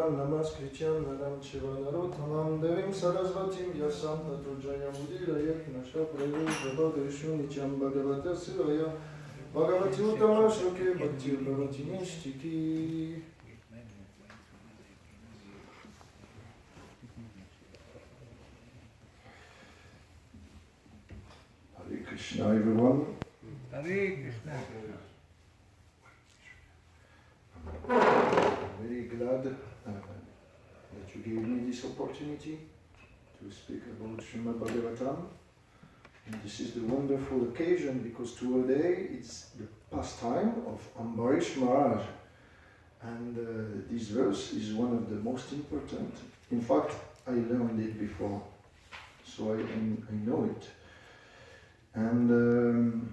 Gurum Namaskrityam Naram Chiva Narottamam Devim Sarasvatim Yasam Tato Jayamudira Nasha Prayu Jabadeshu Nityam Bhagavata Sivaya Bhagavati Uttama Shloke Bhakti Bhavati Nishtiki. Hare Krishna, everyone. Hare Krishna. I'm very glad that you gave me this opportunity to speak about Srimad Bhagavatam. And this is the wonderful occasion because today it's the pastime of Ambarish Maharaj. And this verse is one of the most important. In fact, I learned it before, so I know it. And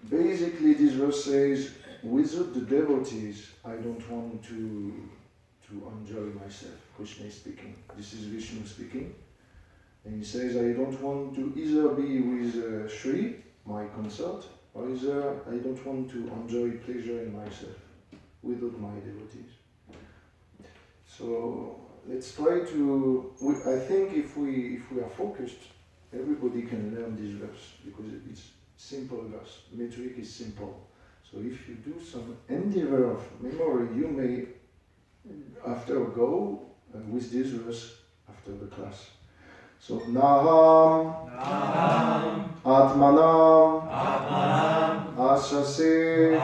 basically this verse says, without the devotees, I don't want to enjoy myself. Krishna is speaking. This is Vishnu speaking. And he says, I don't want to either be with Shri, my consort, or either I don't want to enjoy pleasure in myself without my devotees. So let's try to, I think if we are focused, everybody can learn this verse because it's simple verse. Metric is simple. So if you do some endeavor of memory, you may after go with this verse after the class. So Naham Atmanam Ashase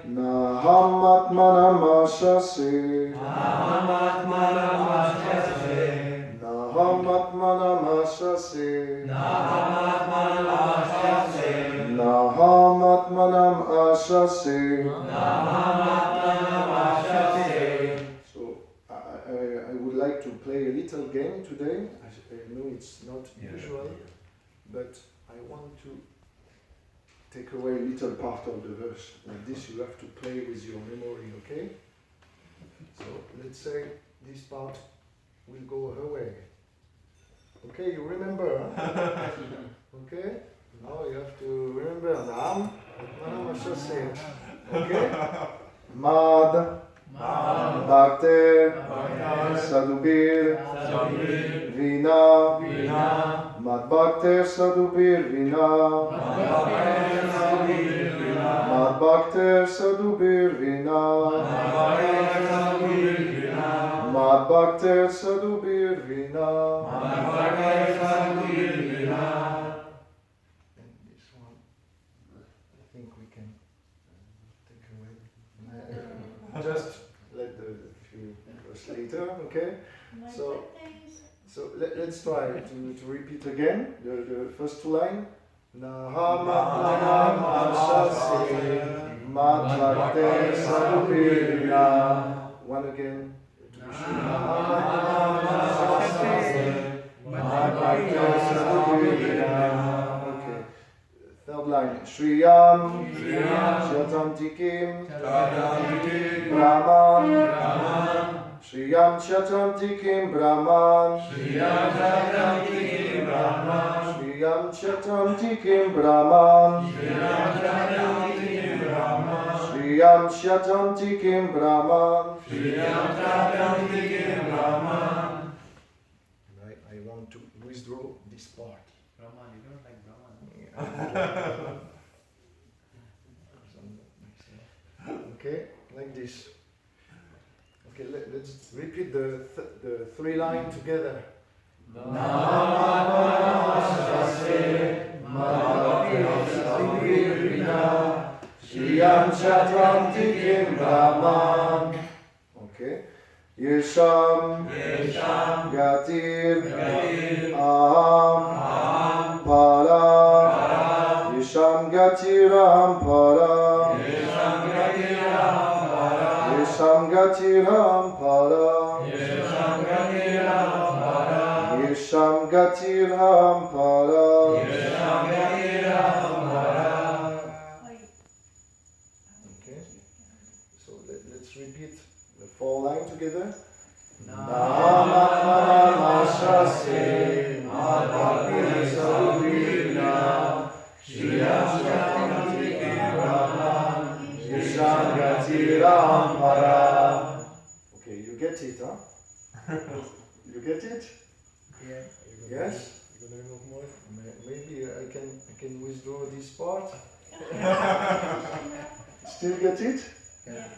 Naham Atmanam Ashase Naham Atmanam Ashase Naham Atmanam Ashase. So I would like to play a little game today. I know it's not usual, but I want to take away a little part of the verse. Like this you have to play with your memory, okay? So let's say this part will go away. Okay, you remember, huh? Okay? Now you have to remember Nam, Atmanam Ashase. Okay? Mad, Bhakter, Sadhubir, Vina, Mad Bhakter, Sadhubir, Vina, Mad Bhakter, Sadhubir, Vina, Mad Bhakter, Sadhubir, Vina. Just let the few verse later, okay? So let's try to repeat again the first two lines. Nahamatmanam ashase madbhakte sadhubirvina. One again. Nahamatmanam ashase madbhakte sadhubirvina. Okay. Third line. Shriyam Chatantikim Brahman Shriyam Chatantikim Brahman Shriyam Chatantikim Brahman Shriyam Chatantikim Brahman. I want to withdraw this part. Brahman, you don't like Brahman. Okay, like this. Okay, let's repeat the three lines together. Okay. Yesham Gatir Aham Para Yesham Gatiram Para Yesham Gatiram Para Yesham Gatiram Para. Okay, so let's repeat the four lines together. Nahamatmanam ashase madbhakte sadhubirvina Shriyam Chatantikim Brahman Yesham Gatiram Para maybe I can withdraw this part. Still get it? Yeah.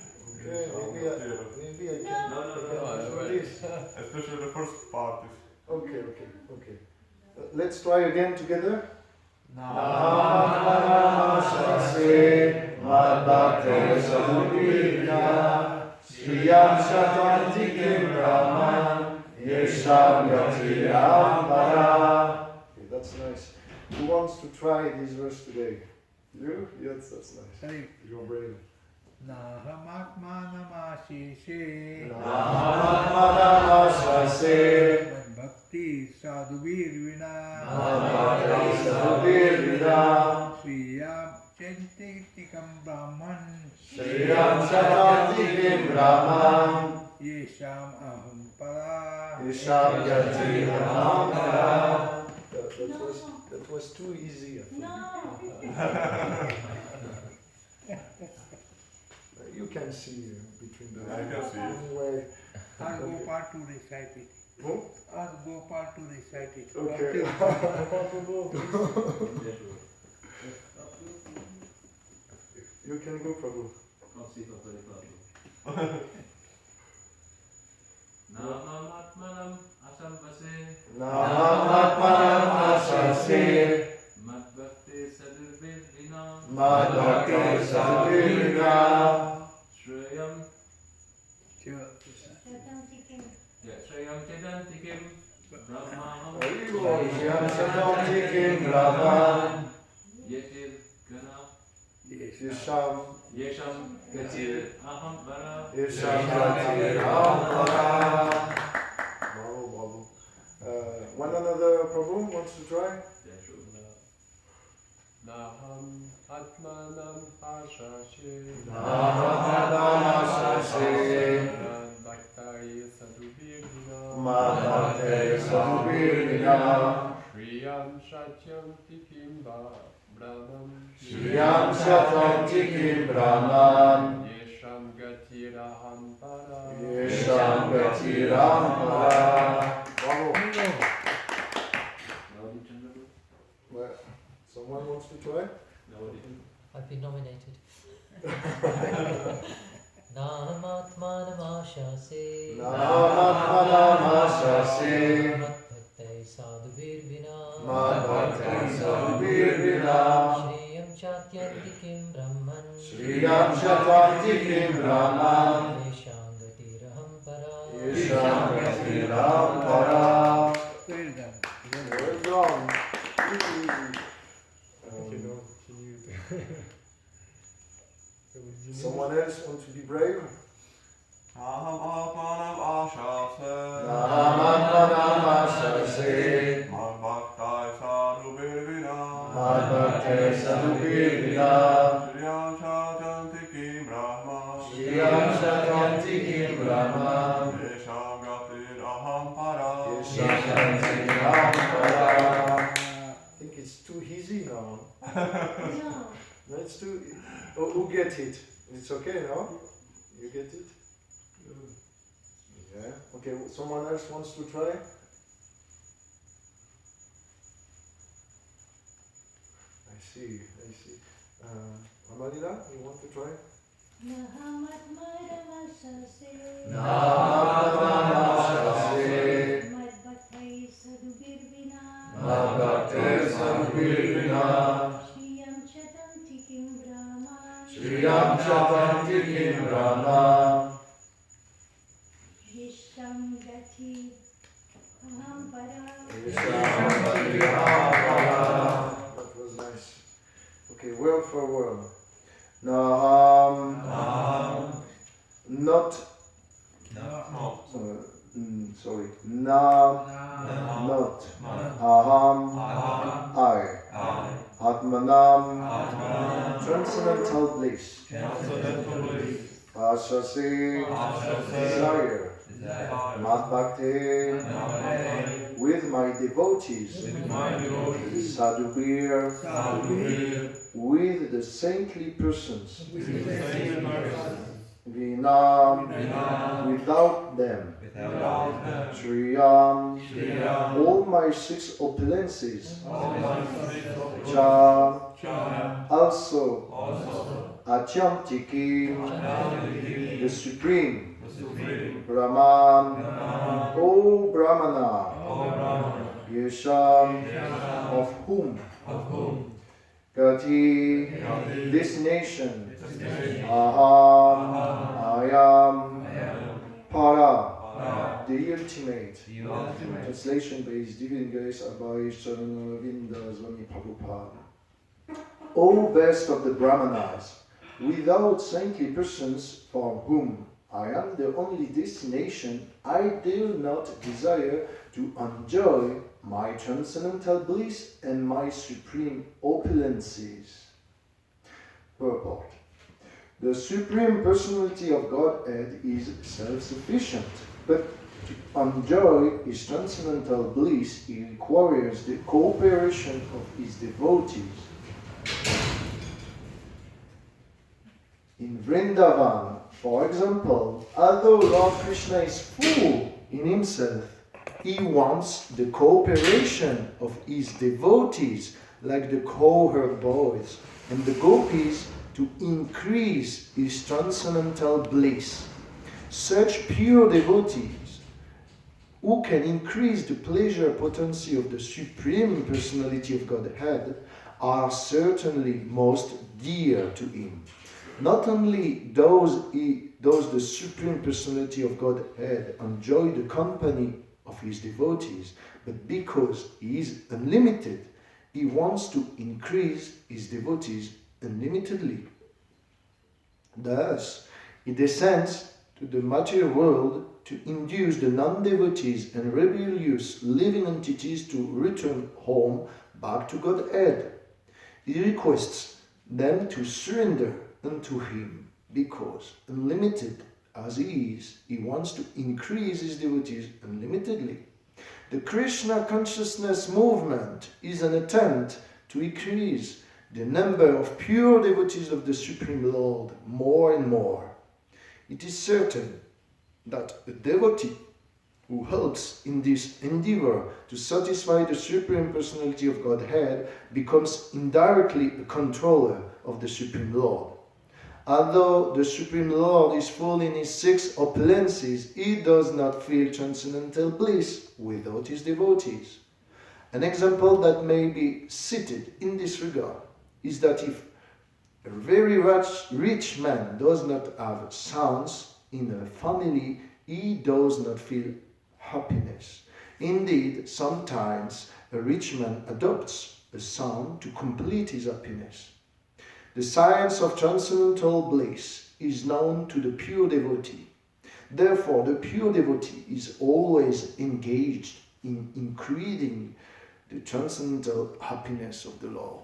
Okay, maybe I can. No. Withdraw this. Especially the first part is. Okay. Let's try again together. Namaste Madbhakte Sadhupirya Sriyam Shatanti Kim Brahman Yesham Gati Ampara. Okay, that's nice. Who wants to try this verse today? You? Yes, that's nice. You're brave. Nahamatmanamashise Nahamatmanamashase Bhakti sadhubirvina Sriyam chantitikam brahman Sriyam Shatantikam Brahman Yesham aham para Yesham Gati Ampara. That was too easy, I think. You can see between the I can see. Anyway. Ask Gopal to recite it. Who? Ask Gopal to recite it. Okay. You can go, Prabhu. Namamatmanam asampase Namamatmanam asase Madbhakti sadhubirvina Madbhakti sadhubirvina Shreyam Chedantikim Brahmaham Shriyam Shatantikam Brahman Yetir Gana Yesham Gatir Aham Vara Yesham Gati Ampara. Bravo. One another Prabhu wants to try? Naham Atmanam Ashashe Namamatmanam asase Bhaktai Sadhubirvina Madbhakti sadhubirvina Shriyam Shatyam Tikim Brahman Shriyam Shatantikam Brahman Yesham Gatiraham Para Yesham Gati Ampara. Bravo. Well, someone wants to try? I've been nominated. Nahamatmanamashase Namamatmanamashase Madbhakte sadhubirvina Madbhakti sadhubirvina Shriyam chatyantikim brahman Shriyam Shatantikam Brahman Yesham gatiraham para Yesham Gati Ampara. Well done. Well done. Someone else want to be brave? Namamatmanam ashase Namamatmanam asase Madbhaktai sadhubirvina Madbhakti sadhubirvina Sriyam Shatantikim Brahman Shriyam Shatantikam Brahman Yesham Gatir Aham Para Yesham Gati Ampara. I think it's too easy now. No, it's too. Oh, who gets it? It's okay now? You get it? Yeah. Okay, someone else wants to try? I see. Amalila, you want to try? Nahamatmanamashase Namamatmanamashase Madbhakti sadhubirvina Madbhakti sadhubirvina Shriyam Chatantikim Brahman Shriyam Chatantikam Brahman Yesham Gati Ahampara. That was nice. Okay, word for word. Naham. Not. Sorry. Not. Aham. I. Atmanam. Transcendental bliss. Ashase. Desire. Madbhakti. With my devotees. Sadhubir. With the saintly persons. Vinam. Without them. Shriyam, all my six opulences, Cha, also, Atyantiki, the Supreme, Brahman, O Brahmana, Yesham, of whom, Gati, destination, Aham, I am, Para, the ultimate. Translation by His Divine Grace Abhay Charanaravinda Swami Prabhupada. O best of the Brahmanas, without saintly persons for whom I am the only destination, I do not desire to enjoy my transcendental bliss and my supreme opulences. Purport. The Supreme Personality of Godhead is self-sufficient, but to enjoy His transcendental bliss, He requires the cooperation of His devotees. In Vrindavan, for example, although Lord Krishna is full in Himself, He wants the cooperation of His devotees, like the cowherd boys and the gopis, to increase His transcendental bliss. Such pure devotees, who can increase the pleasure potency of the Supreme Personality of Godhead, are certainly most dear to Him. Not only does the Supreme Personality of Godhead enjoy the company of His devotees, but because He is unlimited, He wants to increase His devotees unlimitedly. Thus, He descends to the material world to induce the non-devotees and rebellious living entities to return home back to Godhead. He requests them to surrender unto Him, because, unlimited as He is, He wants to increase His devotees unlimitedly. The Krishna consciousness movement is an attempt to increase the number of pure devotees of the Supreme Lord more and more. It is certain that a devotee who helps in this endeavor to satisfy the Supreme Personality of Godhead becomes indirectly a controller of the Supreme Lord. Although the Supreme Lord is full in His six opulences, He does not feel transcendental bliss without His devotees. An example that may be cited in this regard is that if a very rich man does not have sons in a family, he does not feel happiness. Indeed, sometimes a rich man adopts a son to complete his happiness. The science of transcendental bliss is known to the pure devotee. Therefore, the pure devotee is always engaged in increasing the transcendental happiness of the Lord.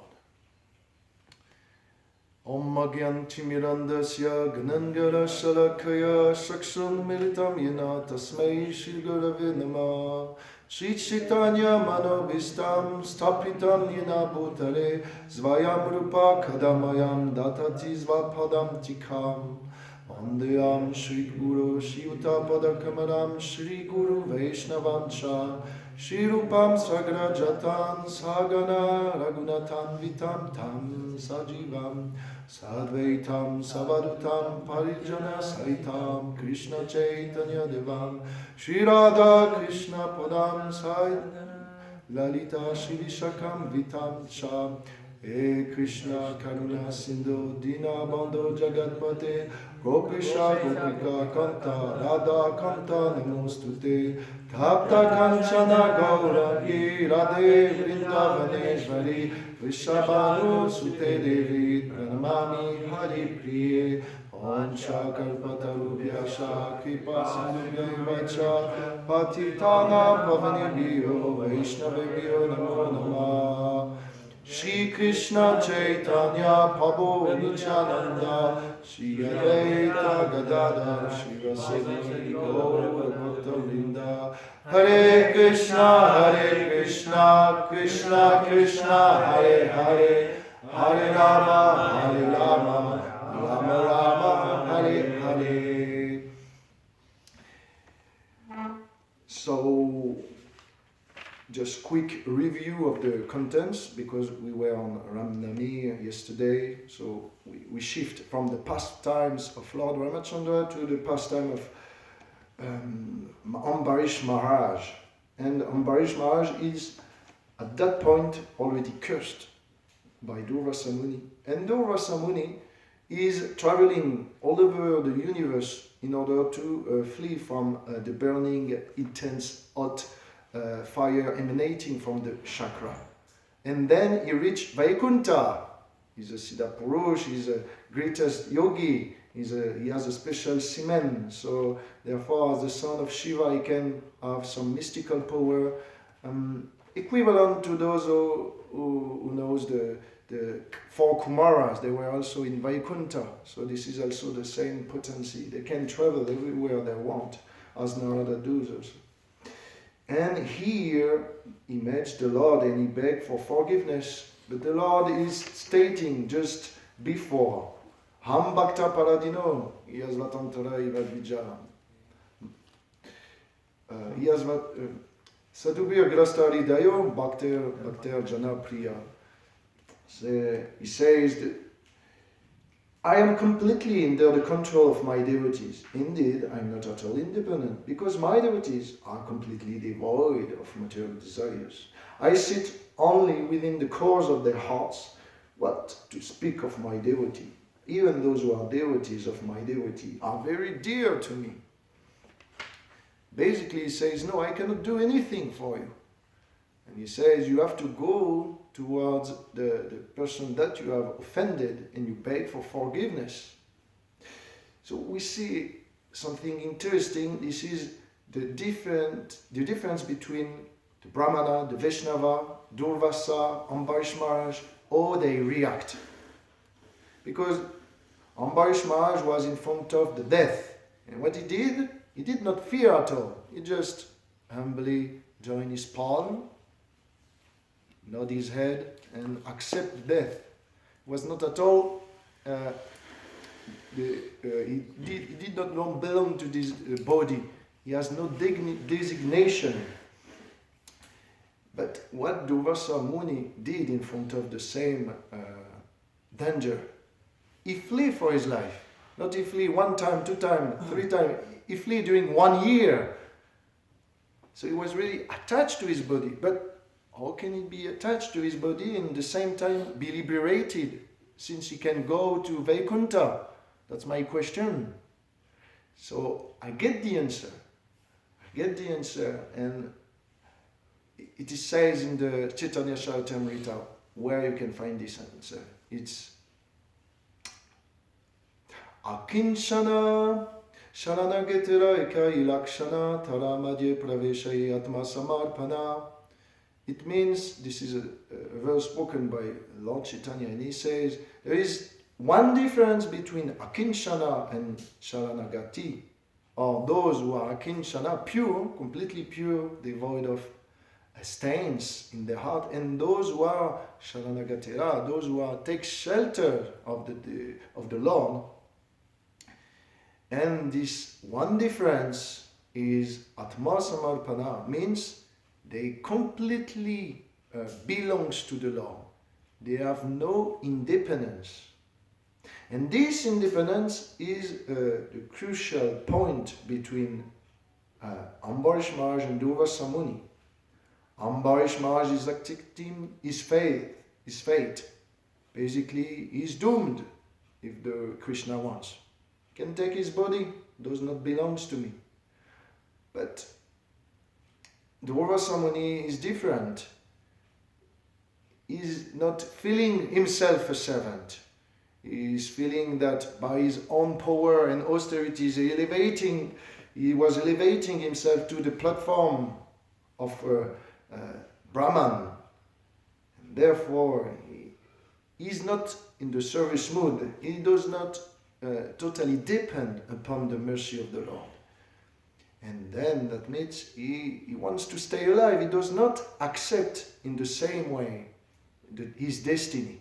Om Magyanti Mirandasya Ganangara Shalakaya Shakshun Militam Yena Tasmai Shri Gurave Namah Shri Chaitanya Manobhistam Stapitam Yena Bhutale Svayam Rupa Kadamayam Datati Svapadam Tikam Vandeyam Shri Guru Shiyuta Padakamaram Shri Guru Vaishnavam Cha Shri Rupam Sagrajatan Sagana Raghunathan Vitam Tam Sajivam Sadvaitam Savadutam Parijana Saitam Krishna Chaitanya Devam Shri Radha Krishna Padam Sai Lalita Shri Shakam Vitam Cha E Krishna Karuna Sindhu Dina Bandho Jagatpate Gopisha Gopika Kanta Radha Kanta Namostute Tapta Kanchana Gauragi Radhe Vrindavaneshvari Vishabhanu Sute Devi Pranamami Hari Priye Om Shakarpatarubhyasha Kripa Sindhubhyo Vacha Patitana Pavanibhyo Vaishnavibhyo Namo Namah Shri Krishna Chaitanya Prabhu Nityananda Shri Advaita Gadadhar Shri Vasudeva Gaura Bhakta Vrinda Hare Krishna Krishna Krishna Hare Hare Hare Rama Rama Rama Hare Hare So, just quick review of the contents, because we were on Ramnami yesterday, so we shift from the pastimes of Lord Ramachandra to the pastime of Ambarish Maharaj. And Ambarish Maharaj is at that point already cursed by Durvasa Muni. And Durvasa Muni is traveling all over the universe in order to flee from the burning, intense, hot fire emanating from the chakra. And then he reached Vaikuntha. He's a Siddha Purush, he's a greatest yogi, he has a special semen, so therefore as the son of Shiva he can have some mystical power, equivalent to those who knows the four Kumaras. They were also in Vaikuntha, so this is also the same potency. They can travel everywhere they want, as Narada does also. And here he met the Lord and he begged for forgiveness. But the Lord is stating just before, Ham Bhakta Paradino, Yasvatantara Ivadvija. Sadhubir Grastari Dayo, Bhakter Jana Priya. He says that I am completely under the control of my devotees. Indeed, I am not at all independent, because my devotees are completely devoid of material desires. I sit only within the cores of their hearts. What to speak of my devotee? Even those who are devotees of my devotee are very dear to me. Basically, he says, no, I cannot do anything for you. And he says, you have to go towards the person that you have offended and you beg for forgiveness. So we see something interesting. This is the difference between the Brahmana, the Vaishnava, Durvasa, Ambarish Maharaj, how they react. Because Ambarish Maharaj was in front of the death. And what he did not fear at all. He just humbly joined his palm, nod his head, and accept death. He was not at all, he did not belong to this body. He has no designation. But what Durvasa Muni did in front of the same danger, he fled for his life. Not he fled 1 time, 2 times, 3 times. He fled during 1 year. So he was really attached to his body. But how can he be attached to his body and at the same time be liberated, since he can go to Vaikuntha? That's my question. So I get the answer. And it is says in the Chaitanya Charitamrita where you can find this answer. It's Akinshana Sharanagetira Eka Ilakshana Taramadye Praveshaye Atma Samarpana. It means, this is a verse spoken by Lord Chaitanya, and he says, there is one difference between Akinshana and Sharanagati, or those who are Akinshana, pure, completely pure, devoid of stains in their heart, and those who are Sharanagatira, those who are take shelter of the Lord. And this one difference is Atma Samarpana, means they completely belongs to the Lord. They have no independence. And this independence is the crucial point between Ambarish Maharaj and Durvasa Muni. Ambarish Maharaj is accepting his fate. Basically, he's doomed if the Krishna wants. He can take his body, does not belongs to me. But Durvasa Muni is different. He's not feeling himself a servant. He is feeling that by his own power and austerities he was elevating himself to the platform of Brahman. And therefore, he is not in the service mood. He does not totally depend upon the mercy of the Lord. And then that means he wants to stay alive. He does not accept in the same way his destiny.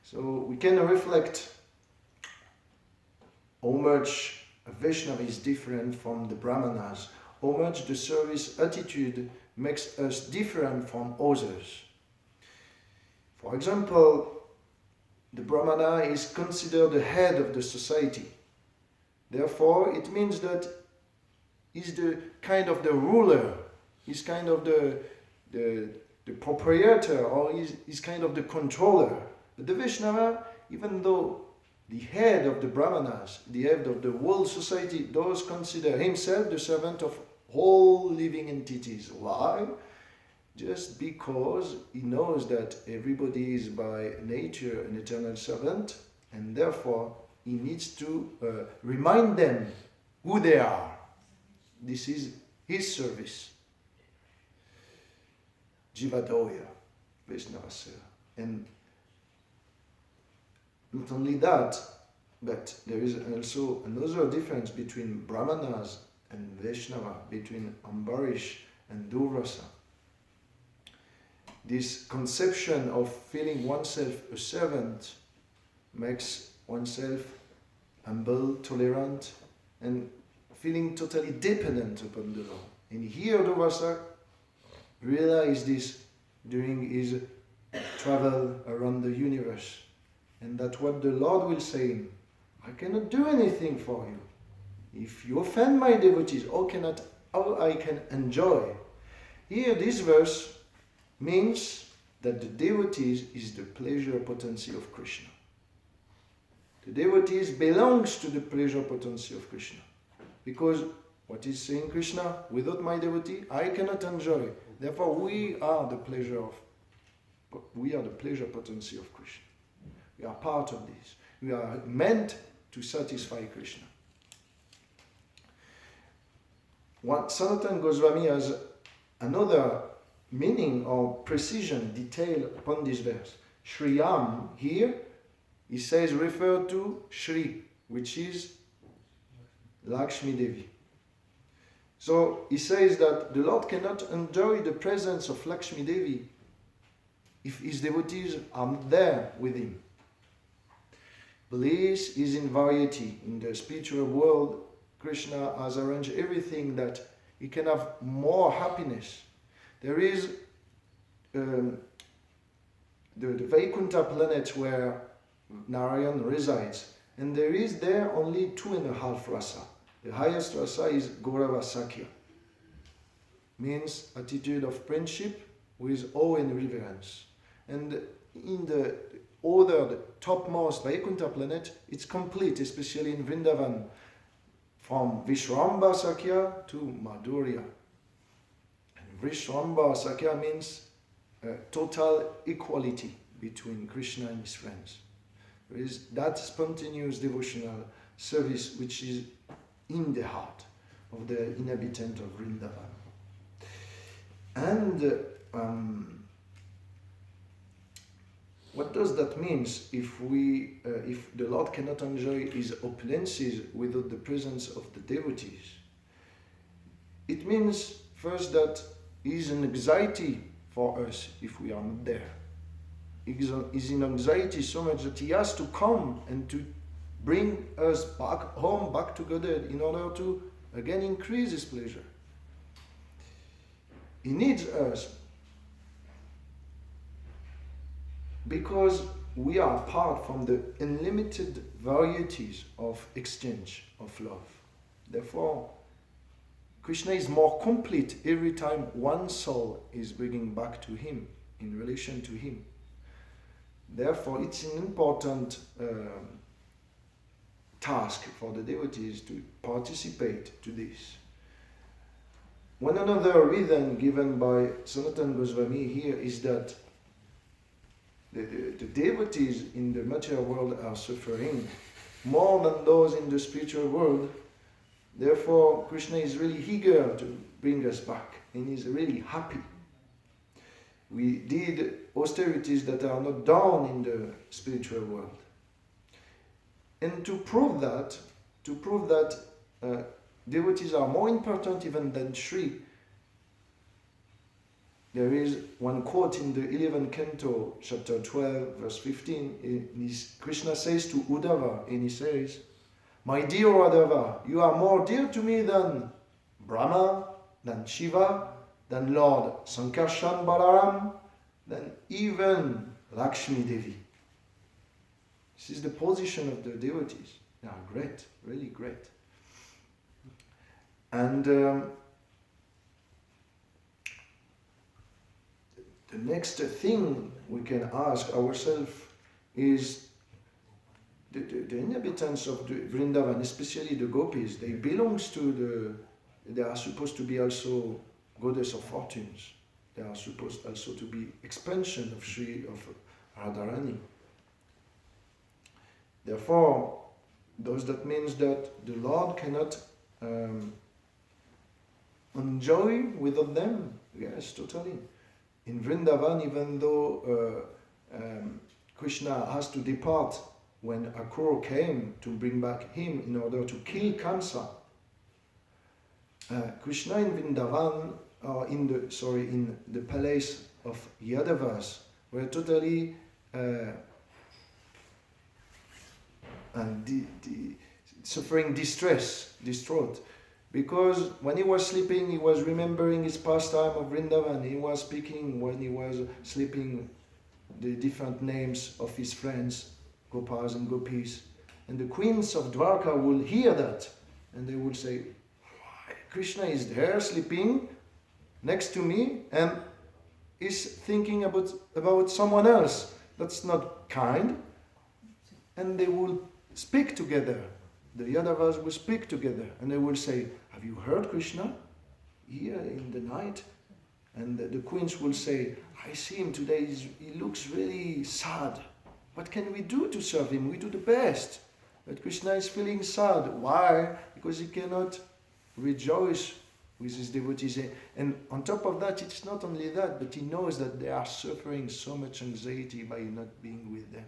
So we can reflect how much a Vaishnava is different from the Brahmanas, how much the service attitude makes us different from others. For example, the Brahmana is considered the head of the society. Therefore, it means that he's the kind of the ruler, he's kind of the proprietor, or he's kind of the controller. But the Vaishnava, even though the head of the Brahmanas, the head of the whole society, does consider himself the servant of all living entities. Why? Just because he knows that everybody is by nature an eternal servant, and therefore he needs to remind them who they are. This is his service. Jivadoya, Vaishnavasya. And not only that, but there is also another difference between Brahmanas and Vaishnava, between Ambarish and Durvasa. This conception of feeling oneself a servant makes oneself humble, tolerant, and feeling totally dependent upon the Lord. And here Durvasa realized this during his travel around the universe. And that's what the Lord will say, I cannot do anything for you. If you offend my devotees, how I can enjoy? Here this verse means that the devotees is the pleasure potency of Krishna. The devotees belongs to the pleasure potency of Krishna. Because what is saying Krishna? Without my devotee, I cannot enjoy. Therefore, we are the pleasure potency of Krishna. We are part of this. We are meant to satisfy Krishna. Sanatana Goswami has another meaning or precision, detail upon this verse. Shriyam here, he says, refer to Shri, which is Lakshmi Devi. So he says that the Lord cannot enjoy the presence of Lakshmi Devi if his devotees are not there with him. Bliss is in variety. In the spiritual world, Krishna has arranged everything that he can have more happiness. There is the Vaikuntha planet where Narayan resides, and there is there only 2.5 rasa. The highest rasa is Gaurava Sakya, means attitude of friendship with awe and reverence. And in the topmost Vaikuntha planet, it's complete, especially in Vrindavan, from Vishramba Sakya to Madhurya. And Vishramba Sakya means total equality between Krishna and his friends. There is that spontaneous devotional service which is in the heart of the inhabitant of Vrindavan. And what does that mean if the Lord cannot enjoy his opulences without the presence of the devotees? It means first that he is an anxiety for us if we are not there. He is in anxiety so much that he has to come and to bring us back home, back to Godhead, in order to again increase his pleasure. He needs us because we are apart from the unlimited varieties of exchange of love. Therefore, Krishna is more complete every time one soul is bringing back to him, in relation to him. Therefore, it's an important task for the devotees to participate to this. One another reason given by Sanatana Goswami here is that the devotees in the material world are suffering more than those in the spiritual world. Therefore, Krishna is really eager to bring us back, and is really happy. We did austerities that are not done in the spiritual world. And to prove that devotees are more important even than Sri, there is one quote in the 11th canto, chapter 12, verse 15. Krishna says to Uddhava, and he says, "My dear Uddhava, you are more dear to me than Brahma, then Shiva, then Lord Sankarshan Balaram, then even Lakshmi Devi. This is the position of the devotees. They are great, really great. And the next thing we can ask ourselves is the inhabitants of the Vrindavan, especially the gopis, they are supposed to be also goddess of fortunes. They are supposed also to be expansion of Radharani. Therefore, that means that the Lord cannot enjoy without them. Yes, totally. In Vrindavan, even though Krishna has to depart when Akrura came to bring back him in order to kill Kamsa, Krishna in Vrindavan, in the palace of Yadavas, were totally suffering distraught. Because when he was sleeping, he was remembering his pastime of Vrindavan. He was speaking when he was sleeping the different names of his friends, Gopas and Gopis. And the queens of Dwarka will hear that. And they will say, Krishna is there sleeping next to me and is thinking about someone else. That's not kind. And they will speak together. The Yadavas will speak together and they will say, have you heard Krishna here in the night? And the queens will say, I see him today, he looks really sad. What can we do to serve him? We do the best. But Krishna is feeling sad. Why? Because he cannot rejoice with his devotees. And on top of that, it's not only that, but he knows that they are suffering so much anxiety by not being with them.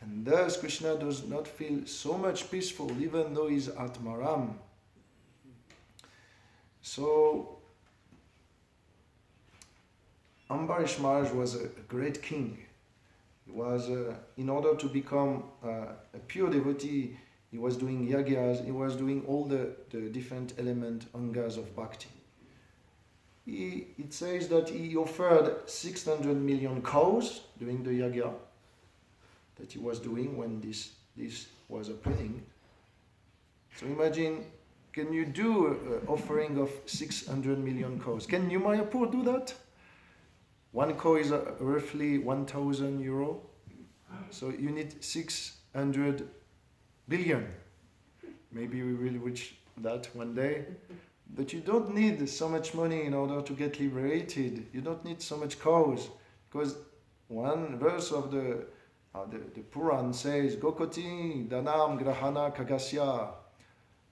And thus Krishna does not feel so much peaceful even though he's at Maram. So Ambarish Maharaj was a great king. He was, in order to become a pure devotee, he was doing yagyas, he was doing all the different element angas of bhakti. It says that he offered 600 million cows during the yagya that he was doing when this was happening. So imagine, can you do an offering of 600 million cows? Can you, Mayapur, do that? One cow is roughly 1,000 euro. So you need 600 billion. Maybe we will reach that one day. But you don't need so much money in order to get liberated. You don't need so much cows. Because one verse of the Puran says, Gokoti danam grahana kagasya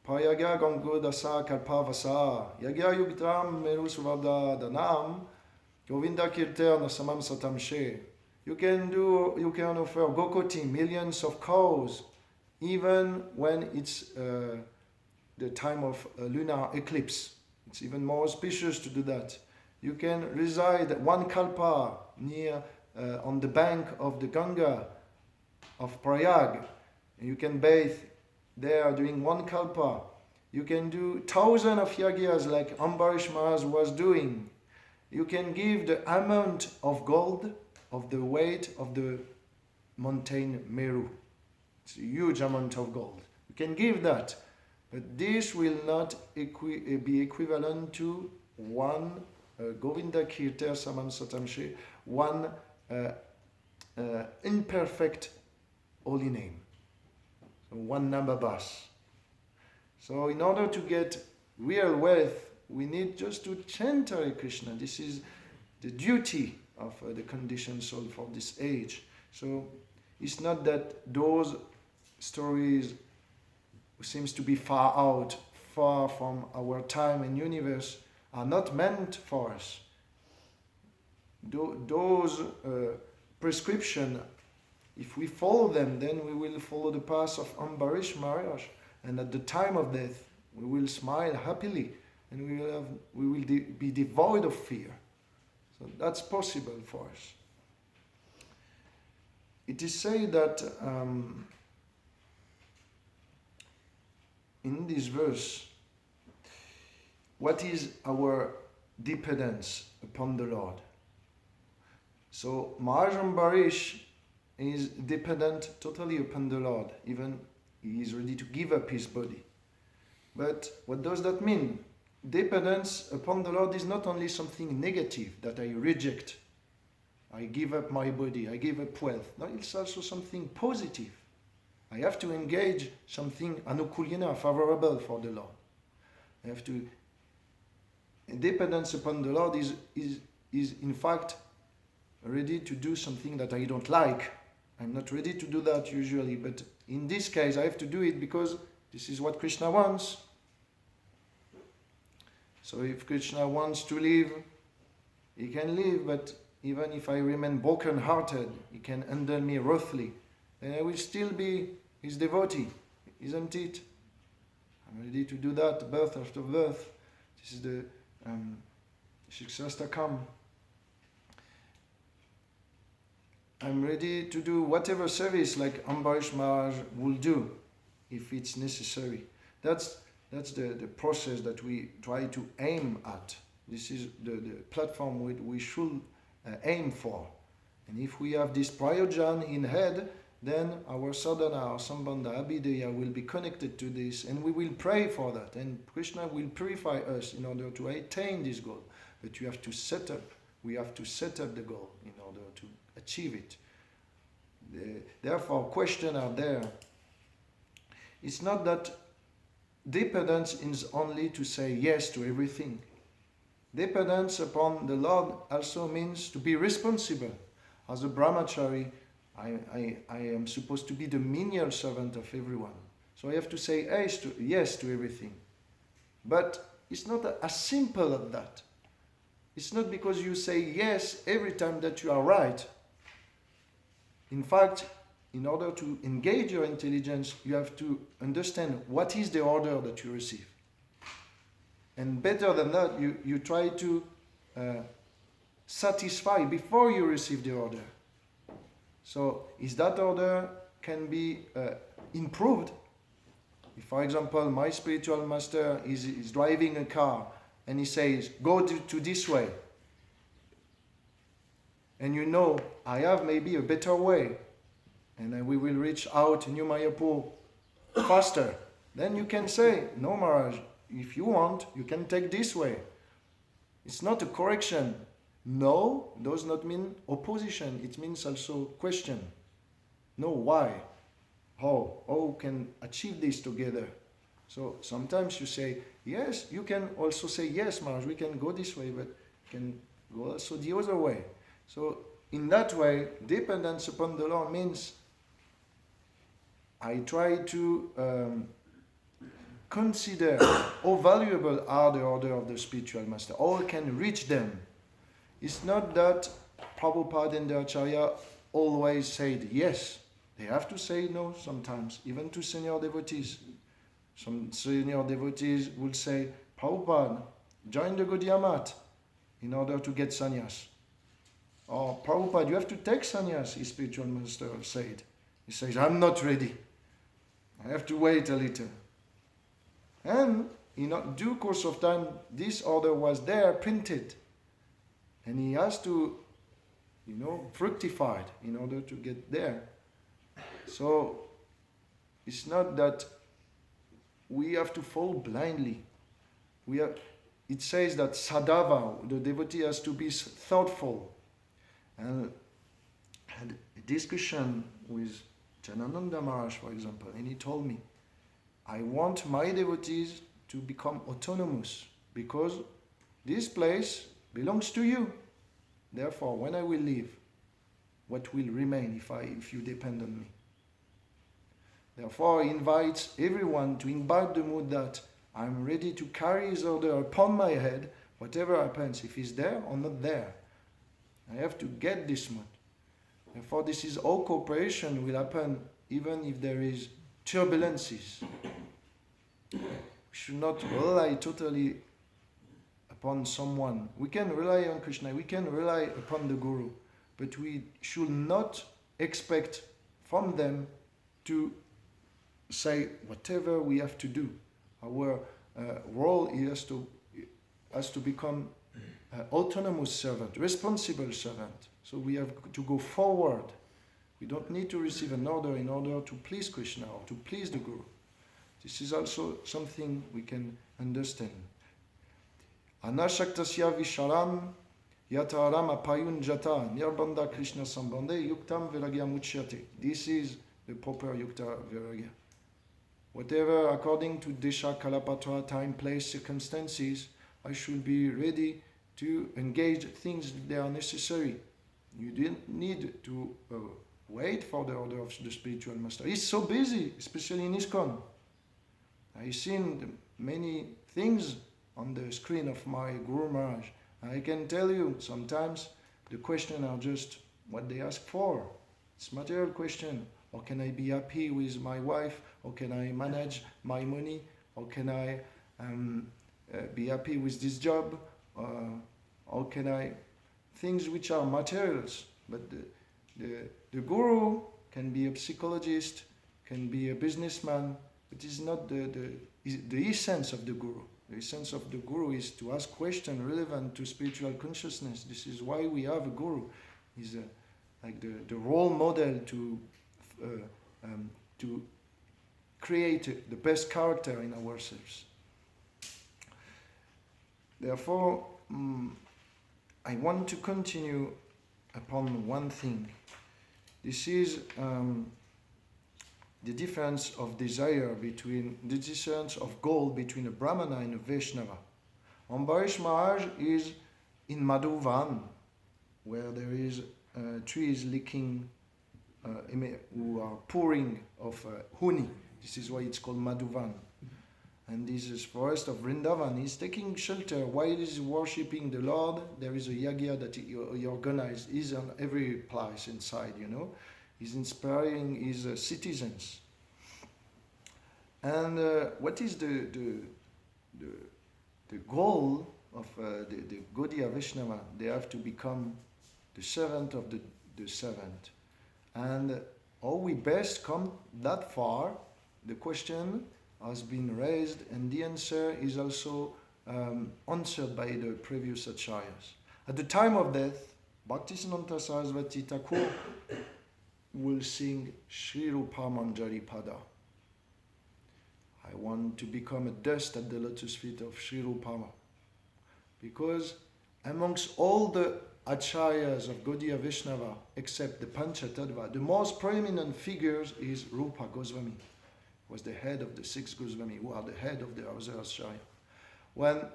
payaga gangodasa kalpavasa yagya yugdram merusvada danam govinda kirtana samam satamshe. You can offer Gokoti, millions of cows, even when it's the time of lunar eclipse. It's even more auspicious to do that. You can reside one kalpa near on the bank of the Ganga of Prayag. You can bathe there during one kalpa. You can do thousands of yagyas like Ambarish Maharaj was doing. You can give the amount of gold of the weight of the mountain Meru. It's a huge amount of gold. You can give that. But this will not be equivalent to one Govinda Kirtar Samam Satamshe, one imperfect holy name. So one Nambabas. So in order to get real wealth, we need just to chant Hare Krishna. This is the duty of the conditioned soul for this age. So it's not that those stories seems to be far out, far from our time and universe, are not meant for us. Those prescriptions, if we follow them, then we will follow the path of Ambarish Maharaj, and at the time of death, we will smile happily, and we will be devoid of fear. So that's possible for us. It is said that in this verse, what is our dependence upon the Lord? So Maharaj Ambarish is dependent totally upon the Lord. Even he is ready to give up his body. But what does that mean? Dependence upon the Lord is not only something negative that I reject. I give up my body, I give up wealth. No, it's also something positive. I have to engage something anukulina, favorable for the Lord. I have to. Dependence upon the Lord is in fact ready to do something that I don't like. I'm not ready to do that usually, but in this case I have to do it because this is what Krishna wants. So if Krishna wants to live, he can live, but even if I remain broken-hearted, he can handle me roughly, then I will still be his devotee, isn't it? I'm ready to do that, birth after birth. This is the Shikshastakam. I'm ready to do whatever service like Ambarish Maharaj will do, if it's necessary. That's the process that we try to aim at. This is the platform we should aim for. And if we have this prayojan in head, then our sadhana, our sambandha, abhideya will be connected to this, and we will pray for that. And Krishna will purify us in order to attain this goal. But we have to set up the goal in order to achieve it. Therefore, questions are there. It's not that dependence is only to say yes to everything. Dependence upon the Lord also means to be responsible. As a brahmachari, I am supposed to be the menial servant of everyone. So I have to say yes to everything. But it's not as simple as that. It's not because you say yes every time that you are right. In fact, in order to engage your intelligence, you have to understand what is the order that you receive. And better than that, you try to satisfy before you receive the order. So, is that order can be improved? If, for example, my spiritual master is driving a car and he says, go to this way. And you know, I have maybe a better way. And we will reach out New Mayapur faster. Then you can say, no Maharaj, if you want, you can take this way. It's not a correction. No does not mean opposition. It means also question. No, why? How can achieve this together? So sometimes you say, yes, you can also say, yes, Maharaj, we can go this way, but you can go also the other way. So in that way, dependence upon the Lord means I try to consider how valuable are the order of the spiritual master, how I can reach them. It's not that Prabhupada and the Acharya always said yes. They have to say no sometimes, even to senior devotees. Some senior devotees will say, Prabhupada, join the Gaudiya Math in order to get sannyas. Or Prabhupada, you have to take sannyas, his spiritual master said. He says, I'm not ready. I have to wait a little. And in due course of time, this order was there, printed. And he has to, fructified in order to get there. So, it's not that we have to fall blindly. It says that sadhava, the devotee has to be thoughtful. And I had a discussion with Janananda Maharaj, for example, and he told me, I want my devotees to become autonomous because this place belongs to you. Therefore, when I will leave, what will remain if you depend on me? Therefore, he invites everyone to imbibe the mood that I'm ready to carry his order upon my head, whatever happens, if he's there or not there. I have to get this mood. Therefore, this is all cooperation will happen even if there is turbulences. We should not rely totally upon someone. We can rely on Krishna, we can rely upon the Guru, but we should not expect from them to say whatever we have to do. Our role is to has to become an autonomous servant, responsible servant. So we have to go forward. We don't need to receive an order in order to please Krishna or to please the Guru. This is also something we can understand. Anashaktasya visharam yataram apayun jata nirbanda Krishna sambande yuktam viragya muchyate. This is the proper yukta viragya. Whatever, according to desha, kalapatra, time, place, circumstances, I should be ready to engage things that are necessary. You didn't need to wait for the order of the spiritual master. He's so busy, especially in ISKCON. I've seen many things on the screen of my Guru Maharaj. I can tell you, sometimes the questions are just what they ask for. It's material question. Or can I be happy with my wife? Or can I manage my money? Or can I be happy with this job? Or can I... Things which are materials. But the Guru can be a psychologist, can be a businessman, but it's not the essence of the Guru. The essence of the Guru is to ask questions relevant to spiritual consciousness. This is why we have a Guru. He's like the role model to create the best character in ourselves. Therefore, I want to continue upon one thing. This is the difference of desire between, the difference of goal between a Brahmana and a Vaishnava. Ambarish Maharaj is in Madhuvan, where there is trees licking, who are pouring of honey. This is why it's called Madhuvan. And this is forest of Vrindavan. He's taking shelter while he's worshipping the Lord. There is a yagya that he organized. He's on every place inside, you know. He's inspiring his citizens. And what is the goal of the Gaudiya Vaishnava? They have to become the servant of the servant. And how we best come that far? The question has been raised, and the answer is also answered by the previous acharyas. At the time of death, Bhaktisiddhanta Saraswati Thakur will sing Sri Rupa Manjari Pada. I want to become a dust at the lotus feet of Sri Rupa, because amongst all the acharyas of Gaudiya Vaishnava, except the Panchatattva, the most prominent figures is Rupa Goswami. Was the head of the 6 Goswami, who are the head of the other acharya. When,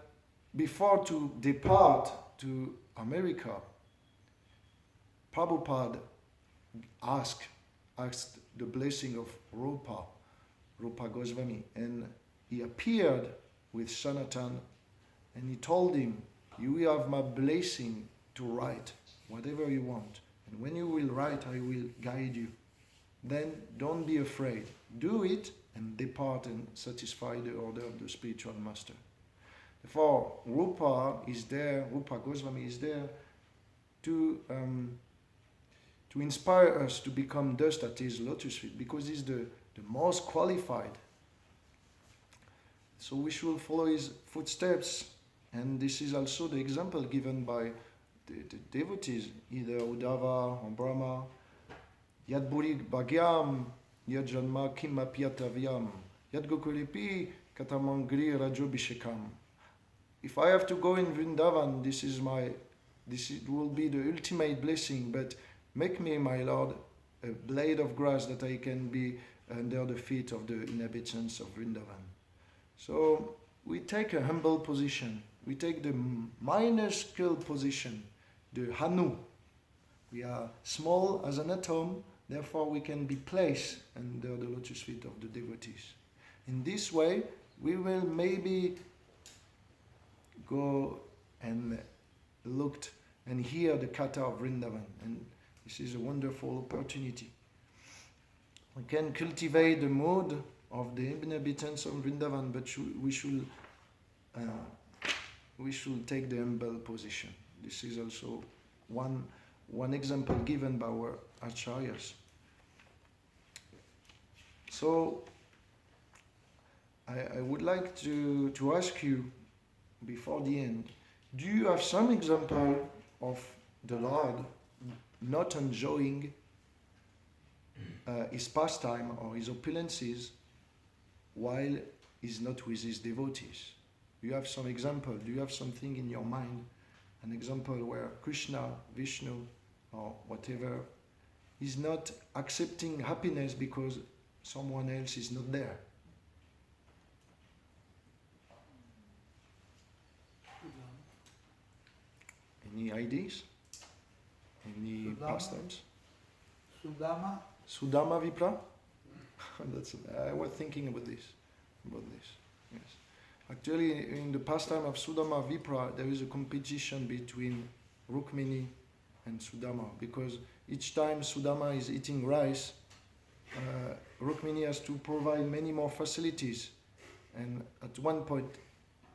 before to depart to America, Prabhupada asked the blessing of Rupa Goswami, and he appeared with Sanatan, and he told him, you have my blessing to write whatever you want, and when you will write, I will guide you. Then don't be afraid. Do it and depart and satisfy the order of the spiritual master. Therefore, Rupa Goswami is there to inspire us to become dust at his lotus feet, because he's the most qualified. So we should follow his footsteps, and this is also the example given by the devotees, either Uddhava or Brahma. Yad Buri Bhagyam, Yad Janma Kim Apyatavyam, Yad Gokulipi Katamangri Rajobhishekam. If I have to go in Vrindavan, this will be the ultimate blessing, but make me, my Lord, a blade of grass that I can be under the feet of the inhabitants of Vrindavan. So we take a humble position. We take the minuscule position, the Hanu. We are small as an atom, therefore we can be placed under the lotus feet of the devotees. In this way, we will maybe go and look and hear the Katha of Vrindavan, and this is a wonderful opportunity. We can cultivate the mood of the inhabitants of Vrindavan, but we should take the humble position. This is also one example given by our acharyas. So I would like to ask you, before the end, do you have some example of the Lord not enjoying his pastime or his opulences while he's not with his devotees? Do you have some example? Do you have something in your mind? An example where Krishna, Vishnu, or whatever is not accepting happiness because someone else is not there? Any ideas? Any Sudama. pastimes? Sudama. Sudama Vipra? I was thinking about this. Yes. Actually, in the pastime of Sudama Vipra, there is a competition between Rukmini and Sudama, because each time Sudama is eating rice, Rukmini has to provide many more facilities, and at one point,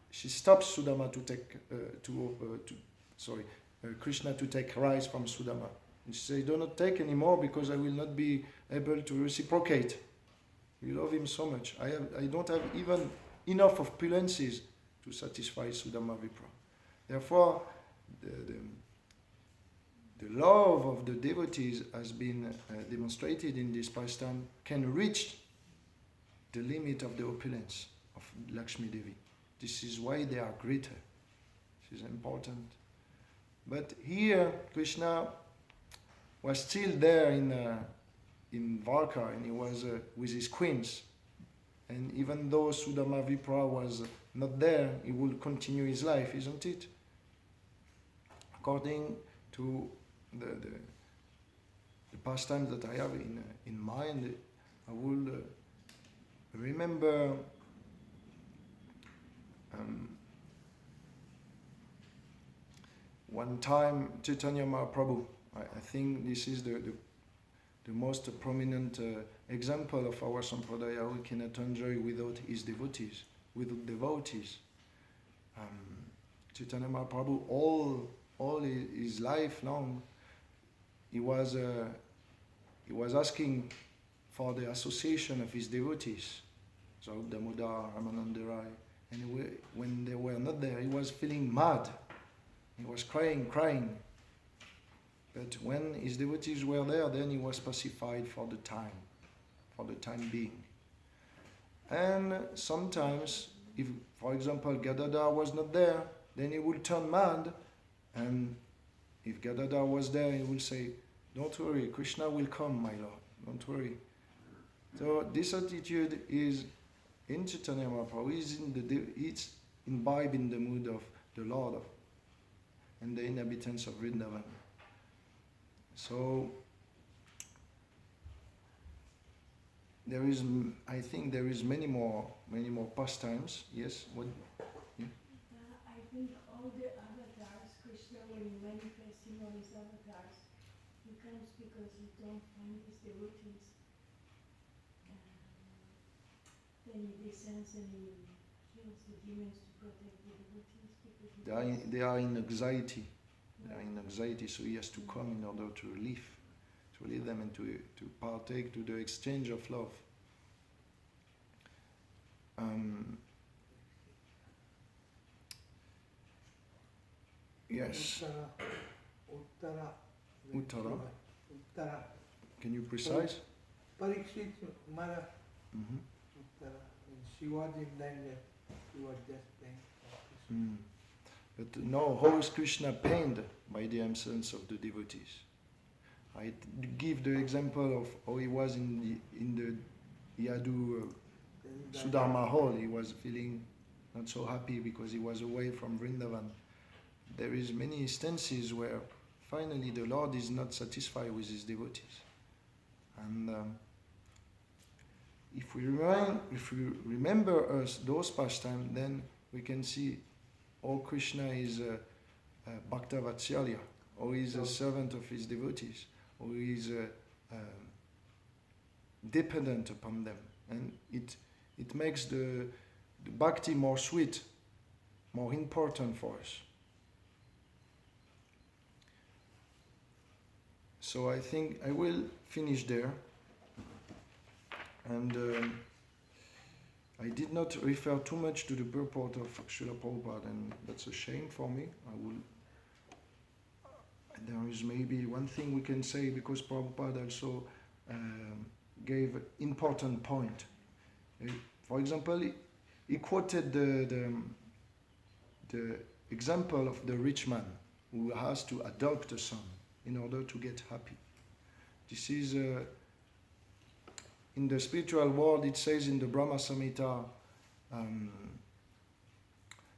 she stops Sudama to take Krishna to take rice from Sudama. And she says, "Do not take anymore because I will not be able to reciprocate. You love him so much. I don't have even enough of opulences to satisfy Sudama Vipra." Therefore, the love of the devotees has been demonstrated in this pastime can reach the limit of the opulence of Lakshmi Devi. This is why they are greater. This is important. But here, Krishna was still there in Dwarka, and he was with his queens. And even though Sudama Vipra was not there, he would continue his life, isn't it? According to the pastime that I have in mind, I will remember one time Chaitanya Mahaprabhu. I think this is the most prominent example of our sampradaya we cannot enjoy without his devotees, without devotees. Chaitanya Mahaprabhu, all his life long, he was asking for the association of his devotees, so Damodar, Ramananda Rai, and when they were not there, he was feeling mad. He was crying. But when his devotees were there, then he was pacified for the time being. And sometimes, if, for example, Gadadhar was not there, then he would turn mad. And if Gadadhar was there, he would say, "Don't worry, Krishna will come, my Lord. Don't worry." So this attitude is in Chaitanya Mahaprabhu, it's imbibed in the mood of the Lord and the inhabitants of Vrindavan. So I think there is many more pastimes. Yes. What? Yeah. I think all the avatars, Krishna, when he manifesting all his avatars, he comes because he don't find his devotees. Then he descends and he kills the demons to protect the devotees because They are in anxiety. They are in anxiety, so he has to come in order to relieve them and to partake to the exchange of love. Yes. Uttara. Can you precise? Parikshit mother. Mm-hmm. Uttara. She was in danger. She was just playing. But no, how is Krishna pained by the absence of the devotees? I give the example of how he was in the Yadu Sudharma hall. He was feeling not so happy because he was away from Vrindavan. There is many instances where finally the Lord is not satisfied with his devotees. And if we remember those pastimes, then we can see how Krishna is Bhakta Vatsalya, or he is a servant of his devotees, or he is dependent upon them. And it makes the bhakti more sweet, more important for us. So I think I will finish there. And I did not refer too much to the purport of Srila Prabhupada, and that's a shame for me. There is maybe one thing we can say, because Prabhupada also gave an important point. For example, he quoted the example of the rich man who has to adopt a son in order to get happy. This is, in the spiritual world, it says in the Brahma Samhita,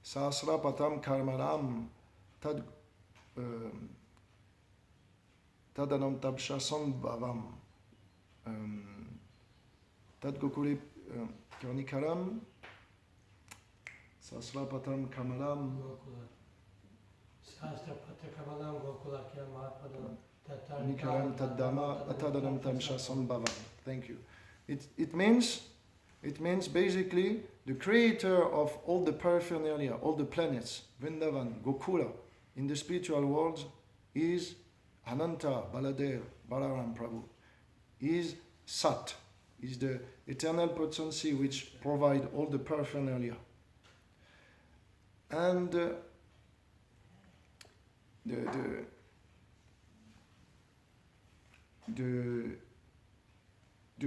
Sahasrapatam karmanam tad tadanam tabsha sambhavam tad gokule karnikaram Sahasrapatam karmanam Sahasrapatra Kamalam Gokulakya Mahapadam Nikaram Taddama Atadanam Tamsha Sambhavam. Thank you. It means basically the creator of all the paraphernalia, all the planets, Vrindavan, Gokula, in the spiritual world is Ananta, Baladev, Balaram Prabhu. Is Sat, is the eternal potency which provide all the paraphernalia. And the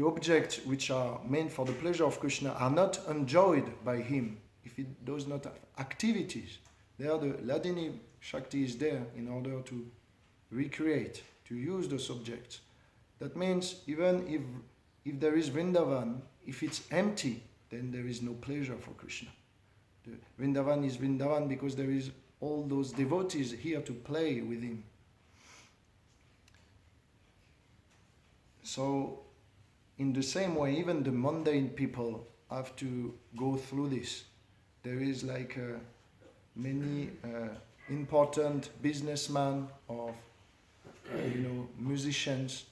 objects which are meant for the pleasure of Krishna are not enjoyed by him if it does not have activities. There the Ladini Shakti is there in order to recreate, to use the subjects. That means even if there is Vrindavan, if it's empty, then there is no pleasure for Krishna. The Vrindavan is Vrindavan because there is all those devotees here to play with him. So, in the same way, even the mundane people have to go through this. There is like many important businessmen or musicians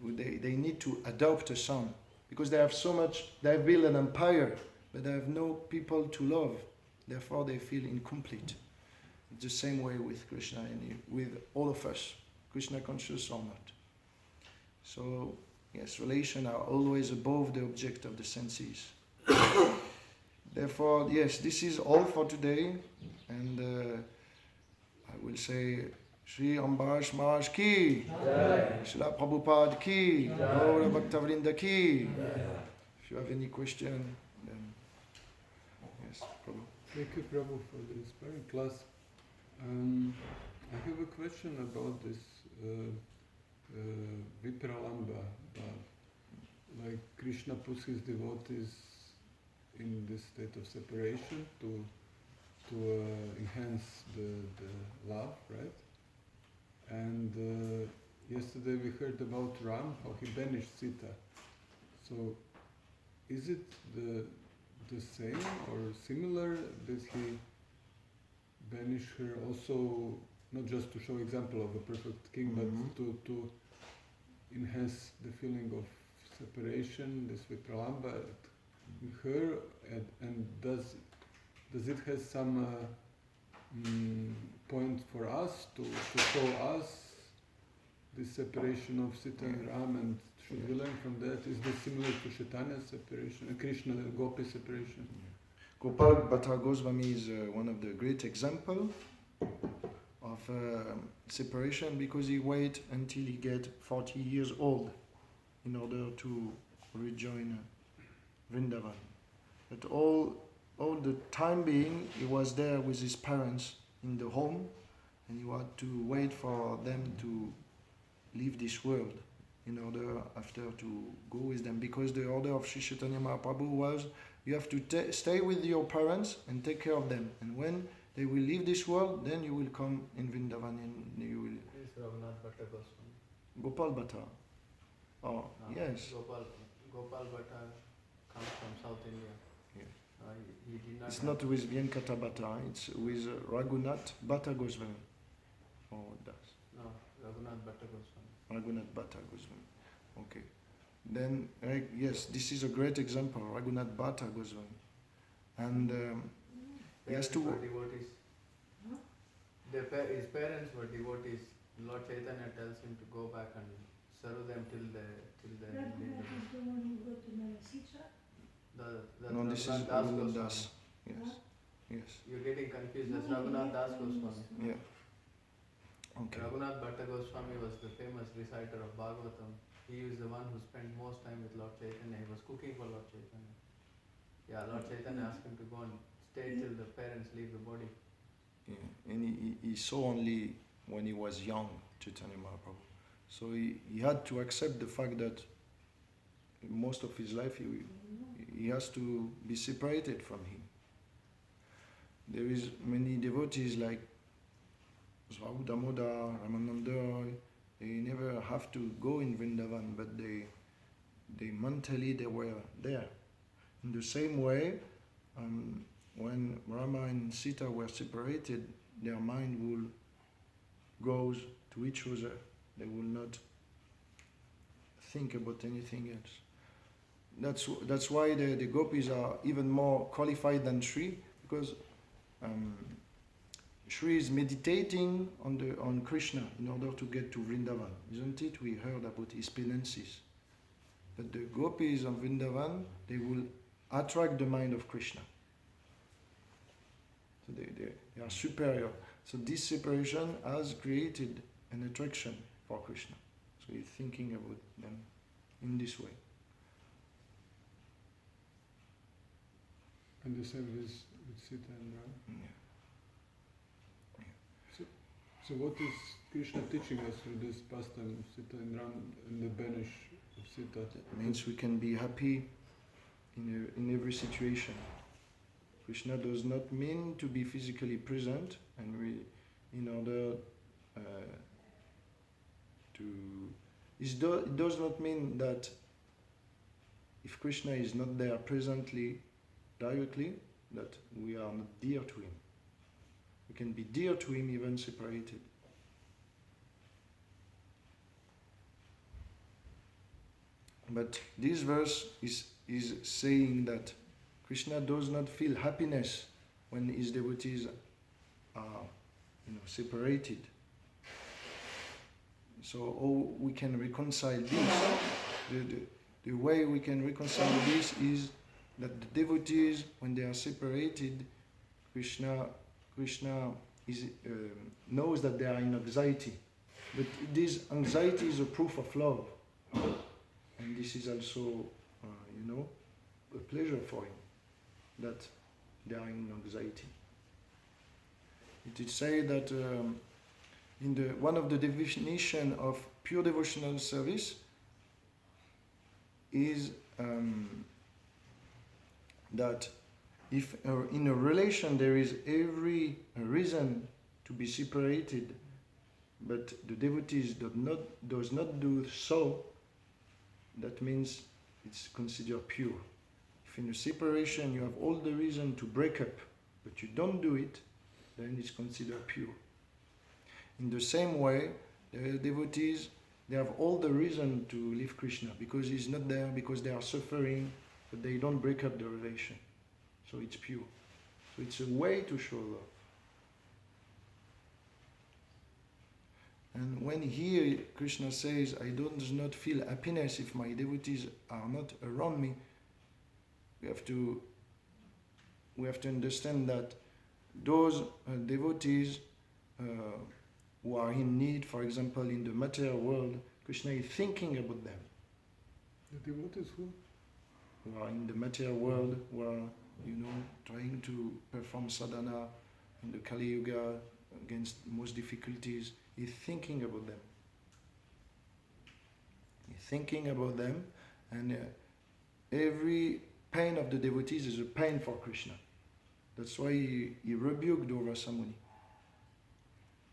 who they need to adopt a son because they have so much. They have built an empire, but they have no people to love. Therefore, they feel incomplete. It's the same way with Krishna and with all of us, Krishna conscious or not. So, yes, relations are always above the object of the senses. Therefore, yes, this is all for today. And I will say, Shri Ambarish Maharaj ki, Srila Prabhupada ki, Gaura Bhaktavrinda ki. If you have any question, then yes, Prabhu. Thank you, Prabhu, for the inspiring class. I have a question about this Vipralamba. Like Krishna puts his devotees in this state of separation to enhance the love, right? And yesterday we heard about Ram, how he banished Sita. So is it the same or similar? Did he banish her also, not just to show example of a perfect king, but to enhance the feeling of separation, this Vipralamba in her, and does it have some point for us to show us this separation of Sita and Ram, and should we learn from that? Is this similar to Chaitanya's separation, Krishna and Gopi separation? Gopal Bhatta Goswami is one of the great examples of separation because he waited until he get 40 years old in order to rejoin Vrindavan. But all the time being, he was there with his parents in the home, and he had to wait for them to leave this world in order after to go with them, because the order of Sri Chaitanya Mahaprabhu was you have to stay with your parents and take care of them, and when they will leave this world, then you will come in Vrindavan and you will... This is Raghunath Bhatta Goswami. Gopal Bhatta. Oh, yes. Gopal Bhatta comes from South India. Yeah. He did not It's not with Venkata Bhatta, it's with Raghunath Bhatta Goswami. Oh, it does. No, Raghunath Bhatta Goswami. Raghunath Bhatta Goswami. Okay. Then, yes, this is a great example, Raghunath Bhatta Goswami. And he has to... Were devotees. His parents were devotees. Lord Chaitanya tells him to go back and serve them till the Raghunath is the one who go to Narasitra? No, this is Raghunath Das. Yes. Huh? Yes. You're getting confused. That's No, Raghunath Das he Goswami. Yeah. Okay. Raghunath Bhatta Goswami was the famous reciter of Bhagavatam. He was the one who spent most time with Lord Chaitanya. He was cooking for Lord Chaitanya. Yeah, Lord Chaitanya asked him to go and stay till the parents leave the body. Yeah. And he saw only when he was young, Chaitanya Mahaprabhu. So he had to accept the fact that most of his life he has to be separated from him. There is many devotees like Swaru Damodar, Ramananda, they never have to go in Vrindavan, but they mentally they were there. In the same way, when Rama and Sita were separated, their mind will goes to each other. They will not think about anything else. That's why the gopis are even more qualified than Shri, because Shri is meditating on Krishna in order to get to Vrindavan, isn't it? We heard about his penances. But the gopis of Vrindavan, they will attract the mind of Krishna. So they are superior. So this separation has created an attraction for Krishna. So he's thinking about them in this way. And the same with Sita and Ram. Yeah. So what is Krishna teaching us through this pastime of Sita and Ram and the banish of Sita? That means we can be happy in every situation. Krishna does not mean to be physically present, and in order it does not mean that if Krishna is not there presently, directly, that we are not dear to him. We can be dear to him even separated. But this verse is saying that Krishna does not feel happiness when his devotees are separated. So how we can reconcile this? The way we can reconcile this is that the devotees, when they are separated, Krishna knows that they are in anxiety. But this anxiety is a proof of love. And this is also, a pleasure for him, that they are in anxiety. It is said that in one of the definition of pure devotional service is that if in a relation there is every reason to be separated, but the devotees does not do so, that means it's considered pure. If in a separation you have all the reason to break up, but you don't do it, then it's considered pure. In the same way, the devotees, they have all the reason to leave Krishna, because he's not there, because they are suffering, but they don't break up the relation. So it's pure. So it's a way to show love. And when here Krishna says, I do not feel happiness if my devotees are not around me, we have to understand that those devotees who are in need, for example, in the material world, Krishna is thinking about them. The devotees who? Who are in the material world, who are, trying to perform sadhana in the Kali Yuga against most difficulties. He's thinking about them. He's thinking about them, and every pain of the devotees is a pain for Krishna. That's why he rebuked Rasamuni.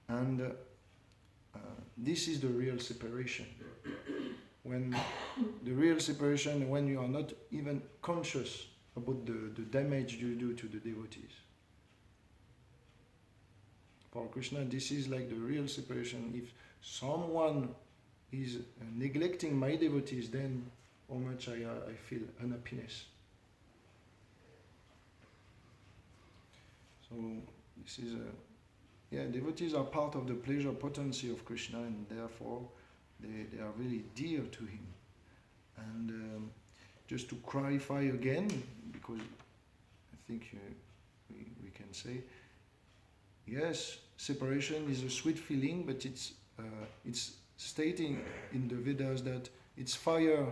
And this is the real separation. When the real separation, when you are not even conscious about the damage you do to the devotees. For Krishna, this is like the real separation. If someone is neglecting my devotees, then how much I feel unhappiness. So this is devotees are part of the pleasure potency of Krishna, and therefore they are really dear to him. And just to clarify again, because I think we can say, yes, separation is a sweet feeling, but it's stating in the Vedas that it's fire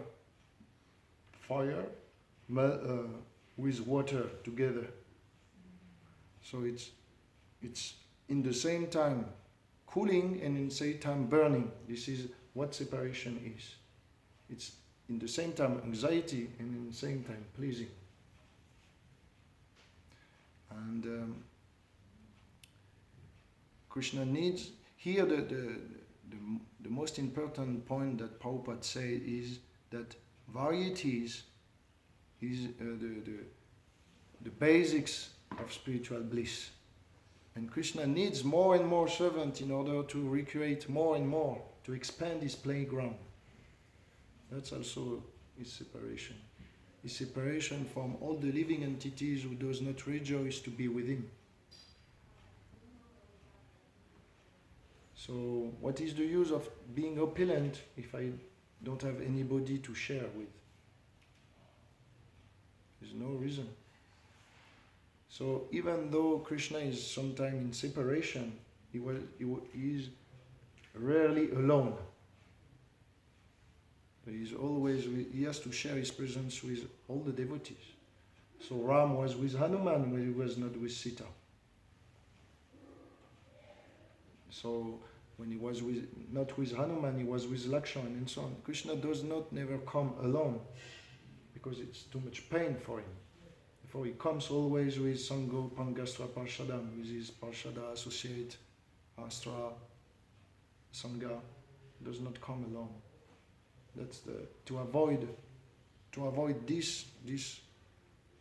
with water together. So it's in the same time cooling and in the same time burning. This is what separation is. It's in the same time anxiety and in the same time pleasing. And Krishna needs here the most important point that Prabhupada said is that varieties is the basics of spiritual bliss. And Krishna needs more and more servants in order to recreate more and more, to expand his playground. That's also his separation. His separation from all the living entities who does not rejoice to be with him. So what is the use of being opulent if I don't have anybody to share with? There's no reason. So even though Krishna is sometimes in separation, he is rarely alone. He has to share his presence with all the devotees. So Ram was with Hanuman when he was not with Sita. So when he was not with Hanuman, he was with Lakshman and so on. Krishna does not never come alone because it's too much pain for him. Therefore he comes always with Sango Pangastra Parshadam, with his Parshada associate, Astra, Sangha. He does not come alone. That's to avoid this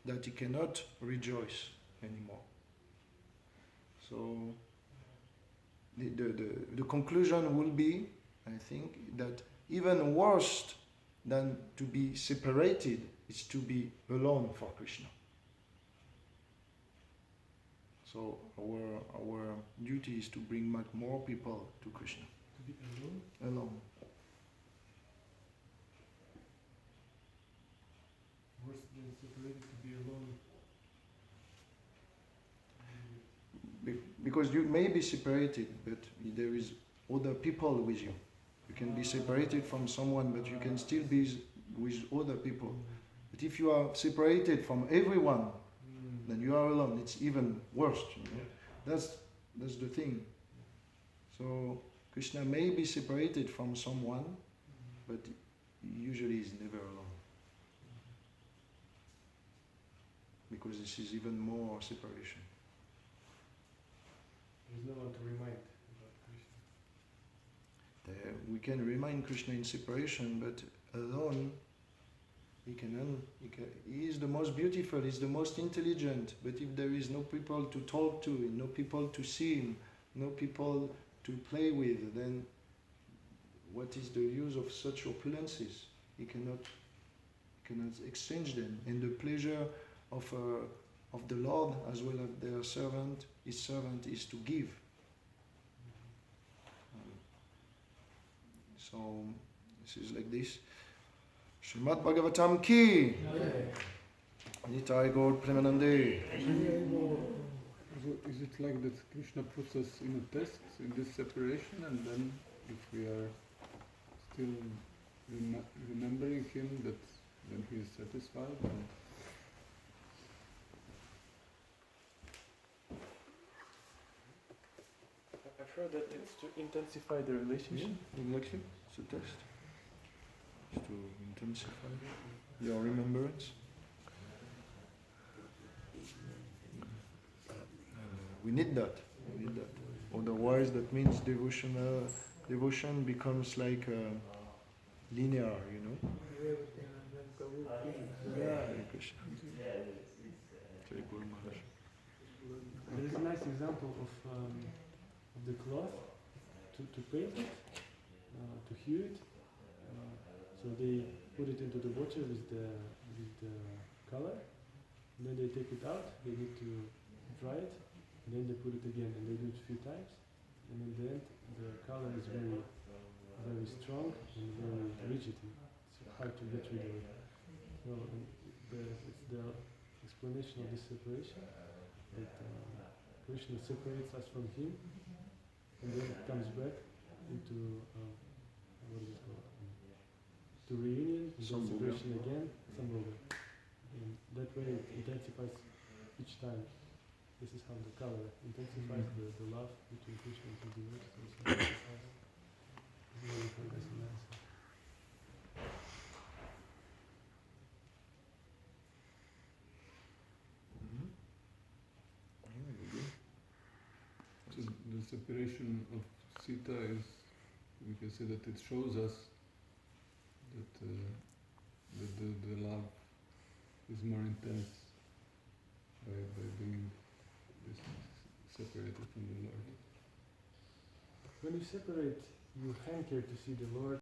that he cannot rejoice anymore. So the conclusion will be, I think, that even worse than to be separated is to be alone for Krishna. So our duty is to bring back more people to Krishna. To be alone? Alone. Worse than separated, to be alone. Because you may be separated, but there is other people with you. You can be separated from someone, but you can still be with other people. But if you are separated from everyone, then you are alone. It's even worse. You know? That's the thing. So Krishna may be separated from someone, but usually is never alone. Because this is even more separation. There's no one to remind about Krishna. We can remind Krishna in separation, but alone, he is the most beautiful, he is the most intelligent, but if there is no people to talk to, no people to see him, no people to play with, then what is the use of such opulences? He cannot exchange them. And the pleasure of the Lord as well as their servant, his servant, is to give. So this is like this. Srimad Bhagavatam ki. Nitai Gaur Premanande. Is it like that Krishna puts us in a test in this separation, and then if we are still remembering him, that then he is satisfied? I've heard that it's to intensify the relationship. Exactly. It's a test. It's to intensify your remembrance. We need that. Otherwise, that means devotion becomes like linear, you know. Krishna. There is a nice example of the cloth to paint it, to hew it. So they put it into the water with the color, and then they take it out. They need to dry it, and then they put it again, and they do it a few times. And in the end, the color is very, very strong and very rigid. It's hard to get rid of it. It's the explanation of this separation that Krishna separates us from him and then comes back into what is it called? To reunion, and then separation again, samyoga. And that way it intensifies each time. This is how the color intensifies the love between Krishna and his devotees. So this is what we call as an answer. So the separation of Sita is, we can say that it shows us that the love is more intense by being separated from the Lord. When you separate, you hanker to see the Lord